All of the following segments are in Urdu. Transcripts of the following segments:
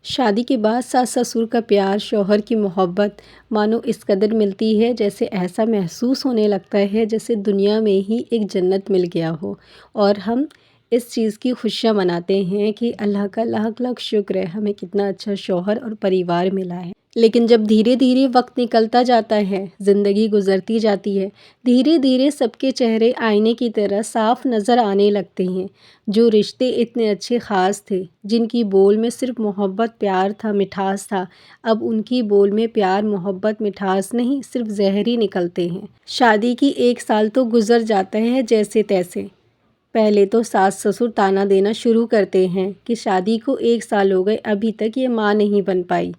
شادی کے بعد ساس سسر کا پیار، شوہر کی محبت مانو اس قدر ملتی ہے جیسے ایسا محسوس ہونے لگتا ہے جیسے دنیا میں ہی ایک جنت مل گیا ہو، اور ہم اس چیز کی خوشیاں مناتے ہیں کہ اللہ کا لاکھ لاکھ شکر ہے ہمیں کتنا اچھا شوہر اور پریوار ملا ہے۔ لیکن جب دھیرے دھیرے وقت نکلتا جاتا ہے، زندگی گزرتی جاتی ہے، دھیرے دھیرے سب کے چہرے آئینے کی طرح صاف نظر آنے لگتے ہیں۔ جو رشتے اتنے اچھے خاص تھے، جن کی بول میں صرف محبت پیار تھا، مٹھاس تھا، اب ان کی بول میں پیار محبت مٹھاس نہیں، صرف زہر ہی نکلتے ہیں۔ شادی کی 1 سال تو گزر جاتا ہے جیسے تیسے۔ پہلے تو ساس سسر تانا دینا شروع کرتے ہیں کہ شادی کو 1 سال ہو گئے، ابھی تک یہ ماں نہیں بن پائی۔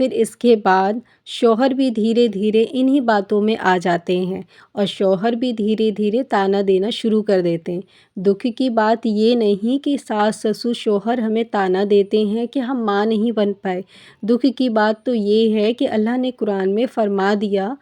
پھر اس کے بعد شوہر بھی دھیرے دھیرے انہی باتوں میں آ جاتے ہیں اور شوہر بھی دھیرے دھیرے تانا دینا شروع کر دیتے ہیں۔ دکھ کی بات یہ نہیں کہ ساس سسر شوہر ہمیں تانا دیتے ہیں کہ ہم ماں نہیں بن پائے، دکھ کی بات تو یہ ہے کہ اللہ نے قرآن میں فرما دیا،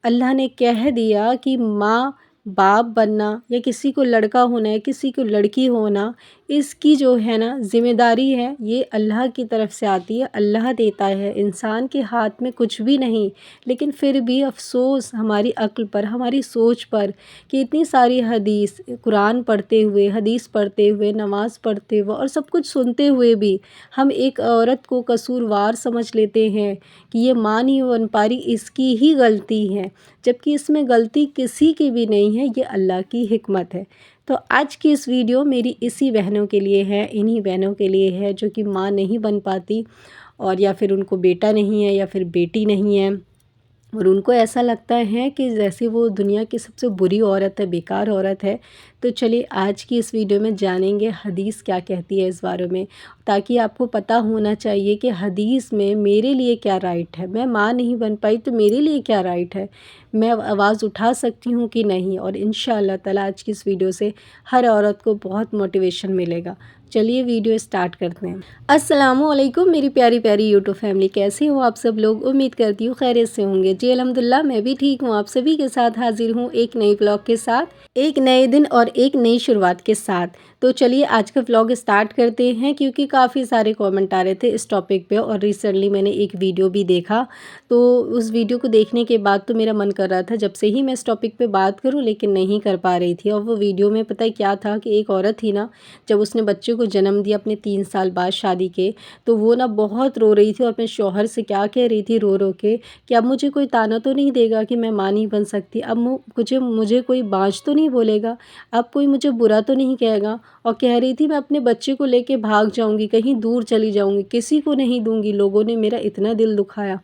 اللہ نے کہہ دیا کہ ماں باپ بننا یا کسی کو لڑکا ہونا ہے، کسی کو لڑکی ہونا، اس کی جو ہے نا ذمہ داری ہے، یہ اللہ کی طرف سے آتی ہے، اللہ دیتا ہے، انسان کے ہاتھ میں کچھ بھی نہیں۔ لیکن پھر بھی افسوس ہماری عقل پر، ہماری سوچ پر کہ اتنی ساری حدیث، قرآن پڑھتے ہوئے، حدیث پڑھتے ہوئے، نماز پڑھتے ہوئے اور سب کچھ سنتے ہوئے بھی ہم ایک عورت کو قصوروار سمجھ لیتے ہیں کہ یہ ماں نہیں بن پا رہی، اس کی ہی غلطی ہے، جبکہ اس میں غلطی کسی کی بھی نہیں ہے، یہ اللہ کی حکمت ہے۔ تو آج کی اس ویڈیو میری اسی بہنوں کے لیے ہے، انہی بہنوں کے لیے ہے جو کہ ماں نہیں بن پاتی، اور یا پھر ان کو بیٹا نہیں ہے یا پھر بیٹی نہیں ہے، اور ان کو ایسا لگتا ہے کہ جیسے وہ دنیا کی سب سے بری عورت ہے، بیکار عورت ہے۔ تو چلیے آج کی اس ویڈیو میں جانیں گے حدیث کیا کہتی ہے اس بارے میں، تاکہ آپ کو پتہ ہونا چاہیے کہ حدیث میں میرے لیے کیا رائٹ ہے۔ میں ماں نہیں بن پائی تو میرے لیے کیا رائٹ ہے، میں آواز اٹھا سکتی ہوں کہ نہیں، اور انشاءاللہ تعالی آج کی اس ویڈیو سے ہر عورت کو بہت موٹیویشن ملے گا۔ چلیے ویڈیو سٹارٹ کرتے ہیں۔ السلام علیکم میری پیاری پیاری یوٹیوب فیملی، کیسے ہو آپ سب لوگ؟ امید کرتی ہوں خیریت سے ہوں گے۔ جی الحمدللہ میں بھی ٹھیک ہوں، آپ سبھی کے ساتھ حاضر ہوں ایک نئی ولاگ کے ساتھ، ایک نئے دن اور ایک نئی شروعات کے ساتھ۔ تو چلیے آج کا ولاگ سٹارٹ کرتے ہیں، کیونکہ کافی سارے کامنٹ آ رہے تھے اس ٹاپک پہ، اور ریسنٹلی میں نے ایک ویڈیو بھی دیکھا، تو اس ویڈیو کو دیکھنے کے بعد تو میرا من کر رہا تھا جب سے ہی میں اس ٹاپک پہ بات کروں، لیکن نہیں کر پا رہی تھی۔ اور وہ ویڈیو میں پتہ کیا تھا کہ ایک عورت تھی نا، جب اس نے بچے کو جنم دیا اپنے 3 سال بعد شادی کے، تو وہ نا بہت رو رہی تھی اور اپنے شوہر سے کیا کہہ رہی تھی رو رو کے کہ اب مجھے کوئی تانا تو نہیں دے گا کہ میں ماں نہیں بن سکتی، اب مجھے کوئی بانجھ تو نہیں بولے گا، اب کوئی مجھے برا تو نہیں کہے گا، اور کہہ رہی تھی میں اپنے بچے کو لے کے بھاگ جاؤں گی، کہیں دور چلی جاؤں گی، کسی کو نہیں دوں گی، لوگوں نے میرا اتنا دل دکھایا،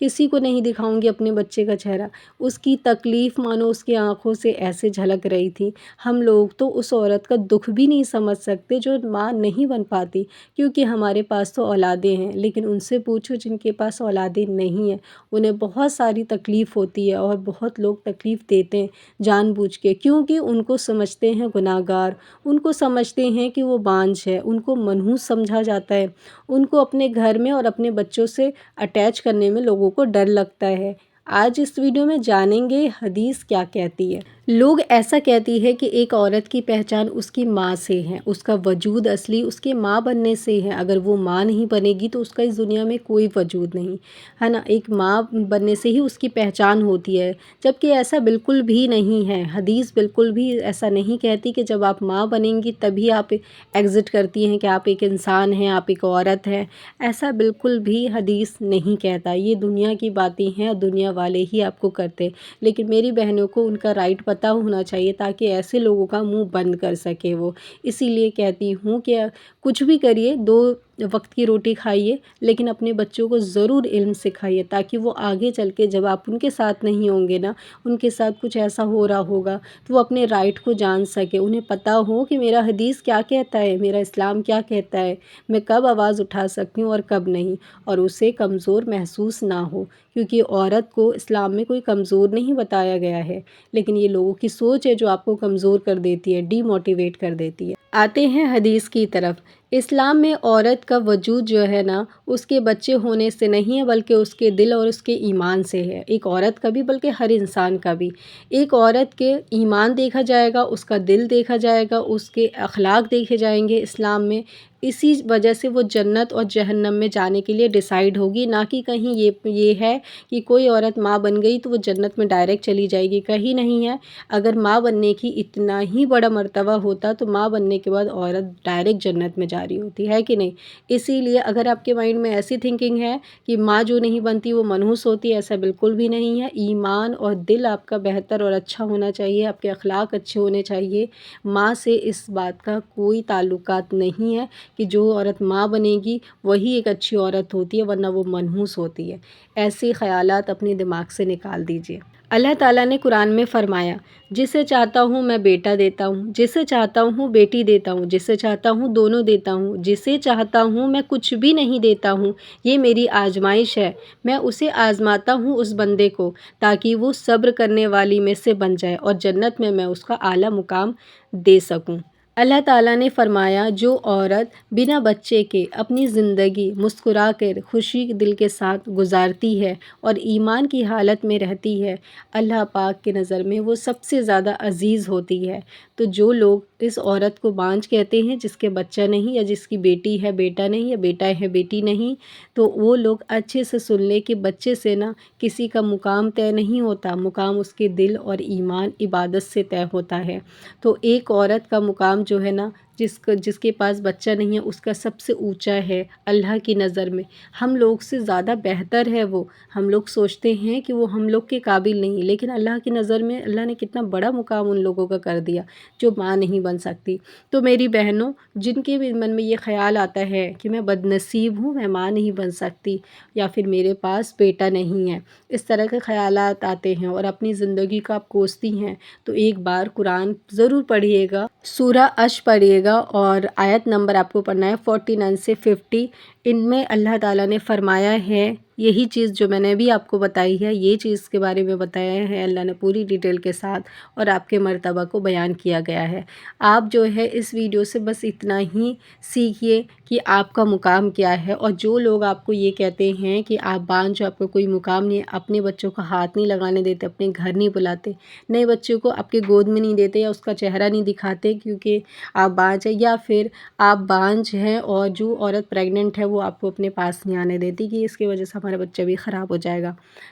کسی کو نہیں دکھاؤں گی اپنے بچے کا چہرہ۔ اس کی تکلیف مانو اس کی آنکھوں سے ایسے جھلک رہی تھی۔ ہم لوگ تو اس عورت کا دکھ بھی نہیں سمجھ سکتے جو ماں نہیں بن پاتی، کیونکہ ہمارے پاس تو اولادیں ہیں، لیکن ان سے پوچھو جن کے پاس اولادیں نہیں ہیں، انہیں بہت ساری تکلیف ہوتی ہے، اور بہت لوگ تکلیف دیتے ہیں جان بوجھ کے، کیونکہ ان کو سمجھتے ہیں گناہ گار، ان کو سمجھتے ہیں کہ وہ بانجھ ہے، ان کو منحوس سمجھا جاتا ہے، ان کو اپنے گھر میں اور اپنے بچوں سے اٹیچ کرنے میں لوگوں کو ڈر لگتا ہے۔ آج اس ویڈیو میں جانیں گے حدیث کیا کہتی ہے۔ لوگ ایسا کہتی ہے کہ ایک عورت کی پہچان اس کی ماں سے ہے، اس کا وجود اصلی اس کے ماں بننے سے ہے، اگر وہ ماں نہیں بنے گی تو اس کا اس دنیا میں کوئی وجود نہیں ہے نا، ایک ماں بننے سے ہی اس کی پہچان ہوتی ہے، جبکہ ایسا بالکل بھی نہیں ہے۔ حدیث بالکل بھی ایسا نہیں کہتی کہ جب آپ ماں بنیں گی تبھی آپ ایگزٹ کرتی ہیں کہ آپ ایک انسان ہیں، آپ ایک عورت ہیں، ایسا بالکل بھی حدیث نہیں کہتا۔ یہ دنیا کی باتیں ہیں، دنیا والے ہی آپ کو کرتے، لیکن میری بہنوں کو ان کا رائٹ پتہ ہونا چاہیے تاکہ ایسے لوگوں کا منہ بند کر سکے وہ۔ اسی لیے کہتی ہوں کہ کچھ بھی کریے، 2 وقت کی روٹی کھائیے، لیکن اپنے بچوں کو ضرور علم سکھائیے، تاکہ وہ آگے چل کے جب آپ ان کے ساتھ نہیں ہوں گے نا، ان کے ساتھ کچھ ایسا ہو رہا ہوگا تو وہ اپنے رائٹ کو جان سکے، انہیں پتہ ہو کہ میرا حدیث کیا کہتا ہے، میرا اسلام کیا کہتا ہے، میں کب آواز اٹھا سکتی ہوں اور کب نہیں، اور اسے کمزور محسوس نہ ہو، کیونکہ عورت کو اسلام میں کوئی کمزور نہیں بتایا گیا ہے، لیکن یہ لوگوں کی سوچ ہے جو آپ کو کمزور کر دیتی ہے، ڈی موٹیویٹ کر دیتی ہے۔ آتے ہیں حدیث کی طرف۔ اسلام میں عورت کا وجود جو ہے نا، اس کے بچے ہونے سے نہیں ہے، بلکہ اس کے دل اور اس کے ایمان سے ہے۔ ایک عورت کا بھی بلکہ ہر انسان کا بھی، ایک عورت کے ایمان دیکھا جائے گا، اس کا دل دیکھا جائے گا، اس کے اخلاق دیکھے جائیں گے اسلام میں، اسی وجہ سے وہ جنت اور جہنم میں جانے کے لیے ڈیسائیڈ ہوگی، نہ کہ کہیں یہ ہے کہ کوئی عورت ماں بن گئی تو وہ جنت میں ڈائریکٹ چلی جائے گی، کہیں نہیں ہے۔ اگر ماں بننے کی اتنا ہی بڑا مرتبہ ہوتا تو ماں بننے کے بعد عورت ڈائریکٹ جنت میں جا رہی ہوتی ہے کہ نہیں۔ اسی لیے اگر آپ کے مائنڈ میں ایسی تھنکنگ ہے کہ ماں جو نہیں بنتی وہ منحوس ہوتی ہے، ایسا بالکل بھی نہیں ہے۔ ایمان اور دل آپ کا بہتر اور اچھا ہونا چاہیے، آپ کے اخلاق اچھے ہونے چاہیے۔ ماں سے اس بات کا کوئی تعلقات نہیں ہے کہ جو عورت ماں بنے گی وہی ایک اچھی عورت ہوتی ہے، ورنہ وہ منحوس ہوتی ہے۔ ایسے خیالات اپنے دماغ سے نکال دیجیے۔ اللہ تعالیٰ نے قرآن میں فرمایا، جسے چاہتا ہوں میں بیٹا دیتا ہوں، جسے چاہتا ہوں بیٹی دیتا ہوں، جسے چاہتا ہوں دونوں دیتا ہوں، جسے چاہتا ہوں میں کچھ بھی نہیں دیتا ہوں۔ یہ میری آزمائش ہے، میں اسے آزماتا ہوں اس بندے کو، تاکہ وہ صبر کرنے والی میں سے بن جائے اور جنت میں اس کا اعلیٰ مقام دے سکوں۔ اللہ تعالیٰ نے فرمایا، جو عورت بنا بچے کے اپنی زندگی مسکرا کر خوشی دل کے ساتھ گزارتی ہے اور ایمان کی حالت میں رہتی ہے، اللہ پاک کی نظر میں وہ سب سے زیادہ عزیز ہوتی ہے۔ تو جو لوگ اس عورت کو بانجھ کہتے ہیں، جس کے بچہ نہیں، یا جس کی بیٹی ہے بیٹا نہیں، یا بیٹا ہے بیٹی نہیں، تو وہ لوگ اچھے سے سن لے کہ بچے سے نہ کسی کا مقام طے نہیں ہوتا، مقام اس کے دل اور ایمان عبادت سے طے ہوتا ہے۔ تو ایک عورت کا مقام جو ہے نا، جس کے پاس بچہ نہیں ہے، اس کا سب سے اونچا ہے اللہ کی نظر میں۔ ہم لوگ سے زیادہ بہتر ہے وہ۔ ہم لوگ سوچتے ہیں کہ وہ ہم لوگ کے قابل نہیں، لیکن اللہ کی نظر میں اللہ نے کتنا بڑا مقام ان لوگوں کا کر دیا جو ماں نہیں بن سکتی۔ تو میری بہنوں، جن کے بھی من میں یہ خیال آتا ہے کہ میں بد نصیب ہوں، میں ماں نہیں بن سکتی، یا پھر میرے پاس بیٹا نہیں ہے، اس طرح کے خیالات آتے ہیں اور اپنی زندگی کو آپ کوستی ہیں، تو ایک بار قرآن ضرور پڑھیے گا، سورہ عش پڑھیے گا، اور آیت نمبر آپ کو پڑھنا ہے 49 سے 50۔ ان میں اللہ تعالیٰ نے فرمایا ہے، یہی چیز جو میں نے ابھی آپ کو بتائی ہے، یہ چیز کے بارے میں بتایا ہے اللہ نے پوری ڈیٹیل کے ساتھ، اور آپ کے مرتبہ کو بیان کیا گیا ہے۔ آپ جو ہے اس ویڈیو سے بس اتنا ہی سیکھیے کہ آپ کا مقام کیا ہے، اور جو لوگ آپ کو یہ کہتے ہیں کہ آپ بانجھ ہو، آپ کا کوئی مقام نہیں ہے، اپنے بچوں کا ہاتھ نہیں لگانے دیتے، اپنے گھر نہیں بلاتے، نئے بچے کو آپ کے گود میں نہیں دیتے، یا اس کا چہرہ نہیں دکھاتے کیونکہ آپ بانجھ ہیں، یا پھر آپ بانجھ ہیں اور جو عورت پریگننٹ ہے وہ آپ کو اپنے پاس نہیں آنے دیتی کہ اس کی وجہ سے ہمارا بچہ بھی خراب ہو جائے گا،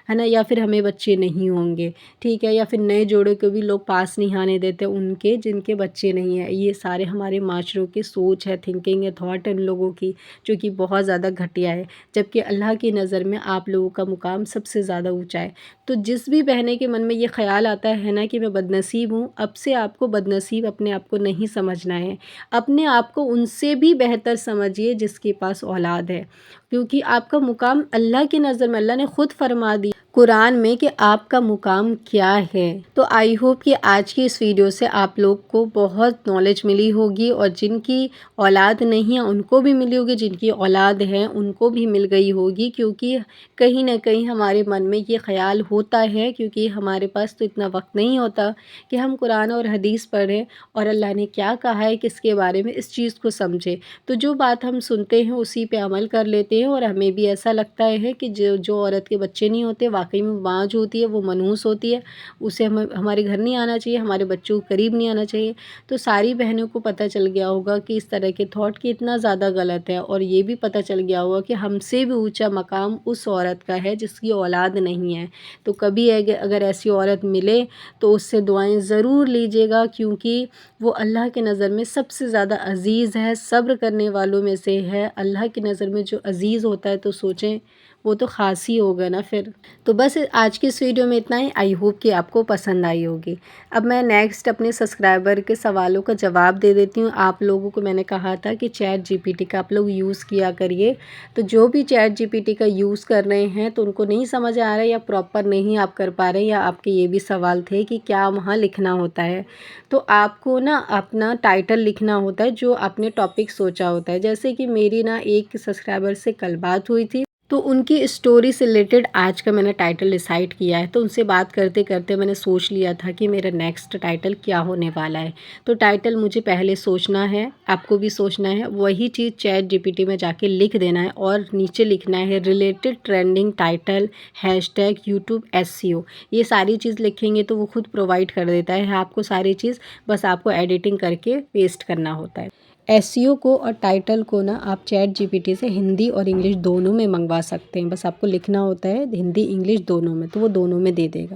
ہے نا، یا پھر ہمیں بچے نہیں ہوں گے، ٹھیک ہے، یا پھر نئے جوڑے کو بھی لوگ پاس نہیں آنے دیتے ان کے جن کے بچے نہیں ہیں۔ یہ سارے ہمارے معاشروں کی سوچ ہے، تھنکنگ ہے، تھاٹ ہے ان لوگوں کی، جو کہ بہت زیادہ گھٹیا ہے، جبکہ اللہ کی نظر میں آپ لوگوں کا مقام سب سے زیادہ اونچا ہے۔ تو جس بھی بہنے کے من میں یہ خیال آتا ہے نا کہ میں بد نصیب ہوں، اب سے آپ کو بد نصیب اپنے آپ کو نہیں سمجھنا ہے، اپنے آپ کو ان سے بھی بہتر سمجھیے جس کے پاس اولاد ہے، کیونکہ آپ کا مقام اللہ کی نظر میں اللہ نے خود فرما دی قرآن میں کہ آپ کا مقام کیا ہے۔ تو آئی ہوپ کہ آج کی اس ویڈیو سے آپ لوگ کو بہت نالج ملی ہوگی، اور جن کی اولاد نہیں ہے ان کو بھی ملی ہوگی، جن کی اولاد ہے ان کو بھی مل گئی ہوگی، کیونکہ کہیں نہ کہیں ہمارے من میں یہ خیال ہوتا ہے، کیونکہ ہمارے پاس تو اتنا وقت نہیں ہوتا کہ ہم قرآن اور حدیث پڑھیں اور اللہ نے کیا کہا ہے کس کے بارے میں اس چیز کو سمجھیں۔ تو جو بات ہم سنتے ہیں اسی پہ عمل کر لیتے ہیں، اور ہمیں بھی ایسا لگتا ہے کہ جو عورت کے بچے نہیں ہوتے واقعی میں بانجھ ہوتی ہے، وہ منحوس ہوتی ہے، اسے ہمارے گھر نہیں آنا چاہیے، ہمارے بچوں کو قریب نہیں آنا چاہیے۔ تو ساری بہنوں کو پتہ چل گیا ہوگا کہ اس طرح کے تھاٹ کتنا زیادہ غلط ہے، اور یہ بھی پتہ چل گیا ہوگا کہ ہم سے بھی اونچا مقام اس عورت کا ہے جس کی اولاد نہیں ہے۔ تو کبھی اگر ایسی عورت ملے تو اس سے دعائیں ضرور لیجیے گا، کیونکہ وہ اللہ کی نظر میں سب سے زیادہ عزیز ہے، صبر کرنے والوں میں سے ہے۔ اللہ کی نظر میں جو عزیز ہوتا ہے تو سوچیں وہ تو خاص ہی ہوگا نا پھر۔ تو بس آج کی اس ویڈیو میں اتنا ہی، آئی ہوپ کہ آپ کو پسند آئی ہوگی۔ اب میں نیکسٹ اپنے سبسکرائبر کے سوالوں کا جواب دے دیتی ہوں۔ آپ لوگوں کو میں نے کہا تھا کہ چیٹ جی پی ٹی کا آپ لوگ یوز کیا کریے، تو جو بھی چیٹ جی پی ٹی کا یوز کر رہے ہیں تو ان کو نہیں سمجھ آ رہا ہے، یا پراپر نہیں آپ کر پا رہے، یا آپ کے یہ بھی سوال تھے کہ کیا وہاں لکھنا ہوتا ہے، تو آپ کو نا اپنا ٹائٹل لکھنا ہوتا ہے جو آپ نے ٹاپک سوچا ہوتا ہے۔ جیسے کہ میری نا ایک سبسکرائبر سے کل بات ہوئی تھی، تو ان کی اسٹوری سے ریلیٹڈ آج کا میں نے ٹائٹل ڈیسائیڈ کیا ہے، تو ان سے بات کرتے کرتے میں نے سوچ لیا تھا کہ میرا نیکسٹ ٹائٹل کیا ہونے والا ہے۔ تو ٹائٹل مجھے پہلے سوچنا ہے، آپ کو بھی سوچنا ہے، وہی چیز چیٹ جی پی ٹی میں جا کے لکھ دینا ہے، اور نیچے لکھنا ہے related trending title #YouTube SEO۔ یہ ساری چیز لکھیں گے تو وہ خود پرووائڈ کر دیتا ہے آپ کو ساری چیز، بس آپ کو ایڈیٹنگ کر کے پیسٹ کرنا ہوتا ہے۔ ایس ای او کو اور ٹائٹل کو نا آپ چیٹ جی پی ٹی سے ہندی اور انگلش دونوں میں منگوا سکتے ہیں، بس آپ کو لکھنا ہوتا ہے ہندی انگلش دونوں میں، تو وہ دونوں میں دے دے گا۔